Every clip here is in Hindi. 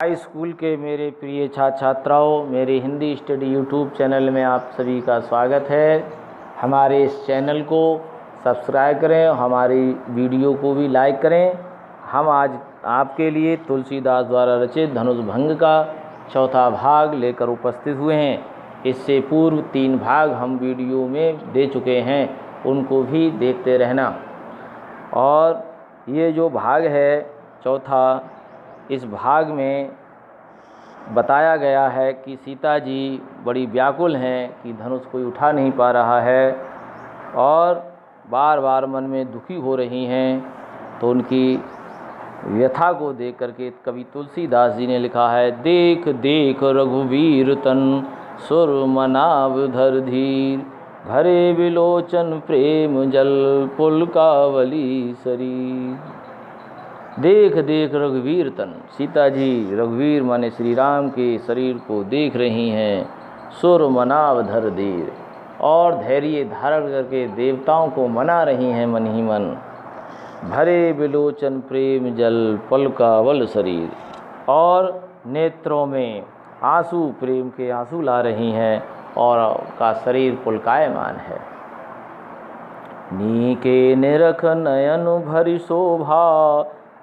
हाई स्कूल के मेरे प्रिय छात्र छात्राओं, मेरे हिंदी स्टडी यूट्यूब चैनल में आप सभी का स्वागत है। हमारे इस चैनल को सब्सक्राइब करें, हमारी वीडियो को भी लाइक करें। हम आज आपके लिए तुलसीदास द्वारा रचित धनुष भंग का चौथा भाग लेकर उपस्थित हुए हैं। इससे पूर्व 3 भाग हम वीडियो में दे चुके हैं, उनको भी देखते रहना। और ये जो भाग है चौथा, इस भाग में बताया गया है कि सीता जी बड़ी व्याकुल हैं कि धनुष कोई उठा नहीं पा रहा है और बार बार मन में दुखी हो रही हैं। तो उनकी व्यथा को देख करके कवि तुलसीदास जी ने लिखा है, देख देख रघुवीर तन सुर मनाव धर धीर, भरे विलोचन प्रेम जल पुलकावली शरीर। देख देख रघुवीर तन, सीता जी रघुवीर माने श्री राम के शरीर को देख रही हैं। सुर मनाव धर धीर, और धैर्य धारण करके देवताओं को मना रही हैं मन ही मन। भरे विलोचन प्रेम जल पुलकावल शरीर, और नेत्रों में आंसू, प्रेम के आंसू ला रही हैं और का शरीर पुलकायमान है। नीके निरख नयन भरि शोभा,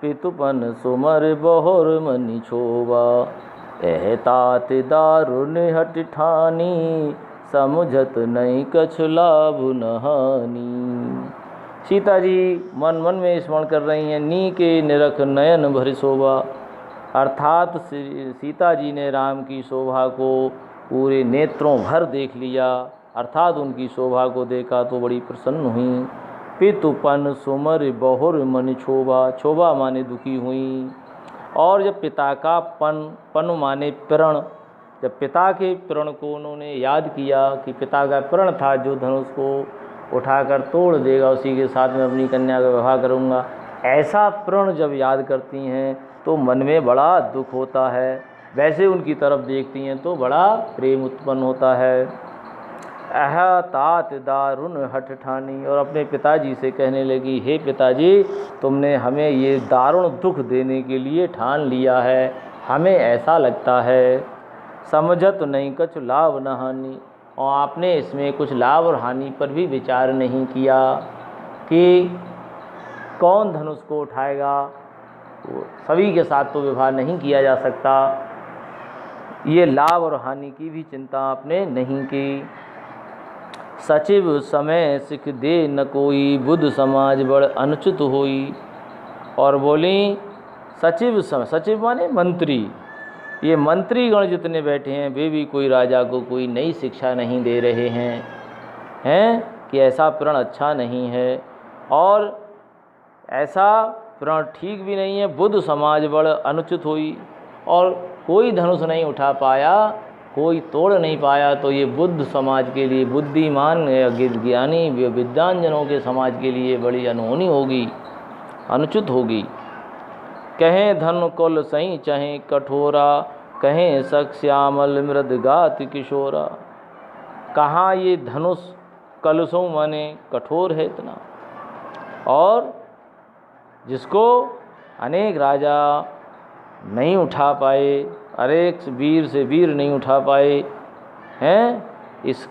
पितुपन सुमर बहुर मनि छोबा, एहतात दारुण हट ठानी, समुझत नहीं कछु लाभ नहानी। सीता जी मन मन में स्मरण कर रही हैं, नी के निरख नयन भरि शोभा, अर्थात सीता जी ने राम की शोभा को पूरे नेत्रों भर देख लिया, अर्थात उनकी शोभा को देखा तो बड़ी प्रसन्न हुई। पितुपन सुमर बहुर मन छोबा, छोबा माने दुखी हुई। और जब पिता का पन माने प्रण, जब पिता के प्रण को उन्होंने याद किया कि पिता का प्रण था जो धनुष को उठाकर तोड़ देगा, उसी के साथ में अपनी कन्या का विवाह करूँगा, ऐसा प्रण जब याद करती हैं तो मन में बड़ा दुख होता है। वैसे उनकी तरफ देखती हैं तो बड़ा प्रेम उत्पन्न होता है। अह तात दारुण हठ ठानी, और अपने पिताजी से कहने लगी, हे पिताजी, तुमने हमें ये दारुण दुख देने के लिए ठान लिया है, हमें ऐसा लगता है। समझत नहीं कछ लाभ न हानि, और आपने इसमें कुछ लाभ और हानि पर भी विचार नहीं किया कि कौन धनुष को उठाएगा। तो सभी के साथ तो विवाह नहीं किया जा सकता, ये लाभ और हानि की भी चिंता आपने नहीं की। सचिव समय सिख दे न कोई, बुध समाज बड़ अनुचित होई। और बोली सचिव समय, सचिव माने मंत्री, ये मंत्रीगण जितने बैठे हैं वे भी कोई राजा को कोई नई शिक्षा नहीं दे रहे हैं कि ऐसा प्रण अच्छा नहीं है और ऐसा प्रण ठीक भी नहीं है। बुध समाज बड़ अनुचित हुई, और कोई धनुष नहीं उठा पाया, कोई तोड़ नहीं पाया, तो ये बुद्ध समाज के लिए, बुद्धिमान या ज्ञानी विद्वानजनों के समाज के लिए बड़ी अनहोनी होगी, अनुचित होगी। कहें धन कुल सही चाहे कठोरा, कहें सख श्यामल मृद गात किशोरा। कहाँ ये धनुष कलसों माने कठोर है इतना, और जिसको अनेक राजा नहीं उठा पाए, अनेक वीर से वीर नहीं उठा पाए हैं, इस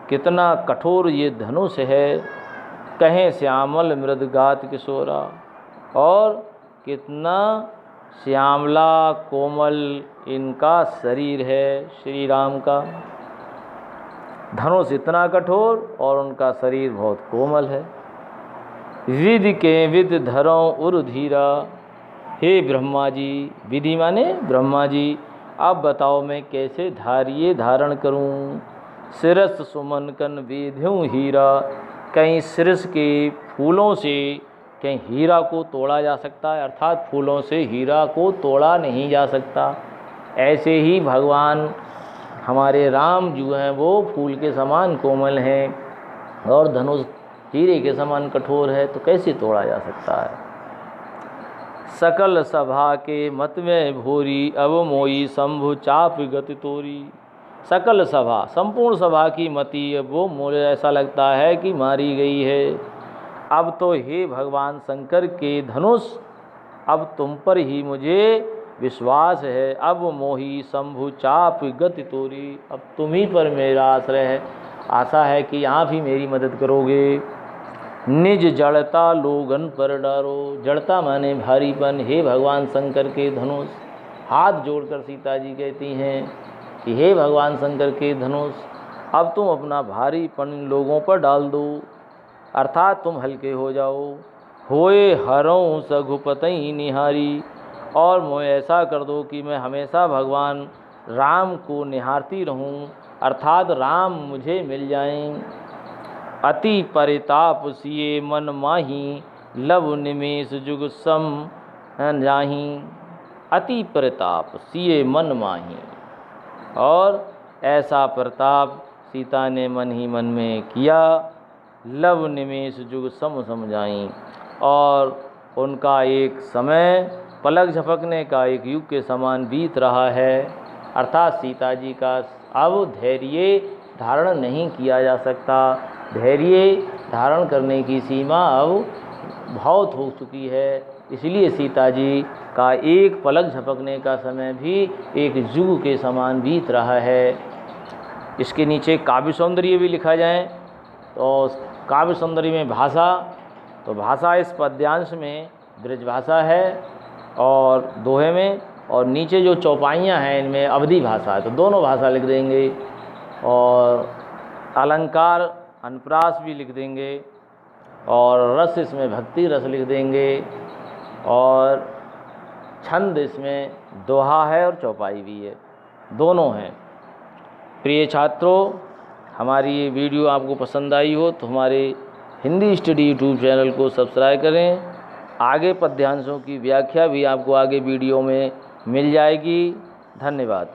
कितना कठोर ये धनुष है। कहें श्यामल मृदगात किशोरा, और कितना श्यामला कोमल इनका शरीर है श्री राम का। धनुष इतना कठोर और उनका शरीर बहुत कोमल है। विधि के विध धरों उर धीरा, हे ब्रह्मा जी, विधि माने ब्रह्मा जी, अब बताओ मैं कैसे धारण करूं। सिरस सुमन कन विध्यूं हीरा, कहीं सिरस के फूलों से कहीं हीरा को तोड़ा जा सकता है, अर्थात फूलों से हीरा को तोड़ा नहीं जा सकता। ऐसे ही भगवान हमारे राम जो हैं वो फूल के समान कोमल हैं, और धनुष हीरे के समान कठोर है, तो कैसे तोड़ा जा सकता है। सकल सभा के मत में भोरी, अब मोई शंभु चाप गति तोरी। सकल सभा, संपूर्ण सभा की मति, अब वो मुझे ऐसा लगता है कि मारी गई है। अब तो हे भगवान शंकर के धनुष, अब तुम पर ही मुझे विश्वास है। अब मोही शंभु चाप गति तोरी, अब तुम ही पर मेरा आश्रय है, आशा है कि यहाँ भी मेरी मदद करोगे। निज जड़ता लोगन पर डारो, जड़ता माने भारीपन, हे भगवान शंकर के धनुष। हाथ जोड़कर सीता जी कहती हैं कि हे भगवान शंकर के धनुष, अब तुम अपना भारीपन इन लोगों पर डाल दो, अर्थात तुम हल्के हो जाओ। होए हरऊँ सघुपतई निहारी, और मुझे ऐसा कर दो कि मैं हमेशा भगवान राम को निहारती रहूं, अर्थात राम मुझे मिल जाएं। अति परिताप सिए मन माही, लव निमेष जुग सम जाही। अति प्रताप सिए मन माही, और ऐसा प्रताप सीता ने मन ही मन में किया। लव निमेष जुग सम सम जाई, और उनका एक समय पलक झपकने का एक युग के समान बीत रहा है, अर्थात सीता जी का अब धैर्य धारण नहीं किया जा सकता। धैर्य धारण करने की सीमा अब बहुत हो चुकी है, इसलिए सीता जी का एक पलक झपकने का समय भी एक युग के समान बीत रहा है। इसके नीचे काव्य सौंदर्य भी लिखा जाए तो काव्य सौंदर्य में भाषा, तो भाषा इस पद्यांश में ब्रजभाषा है और दोहे में, और नीचे जो चौपाइयाँ हैं इनमें अवधी भाषा है, तो दोनों भाषा लिख देंगे। और अलंकार अनुप्रास भी लिख देंगे, और रस इसमें भक्ति रस लिख देंगे, और छंद इसमें दोहा है और चौपाई भी है, दोनों हैं। प्रिय छात्रों, हमारी ये वीडियो आपको पसंद आई हो तो हमारे हिंदी स्टडी यूट्यूब चैनल को सब्सक्राइब करें। आगे पद्यांशों की व्याख्या भी आपको आगे वीडियो में मिल जाएगी। धन्यवाद।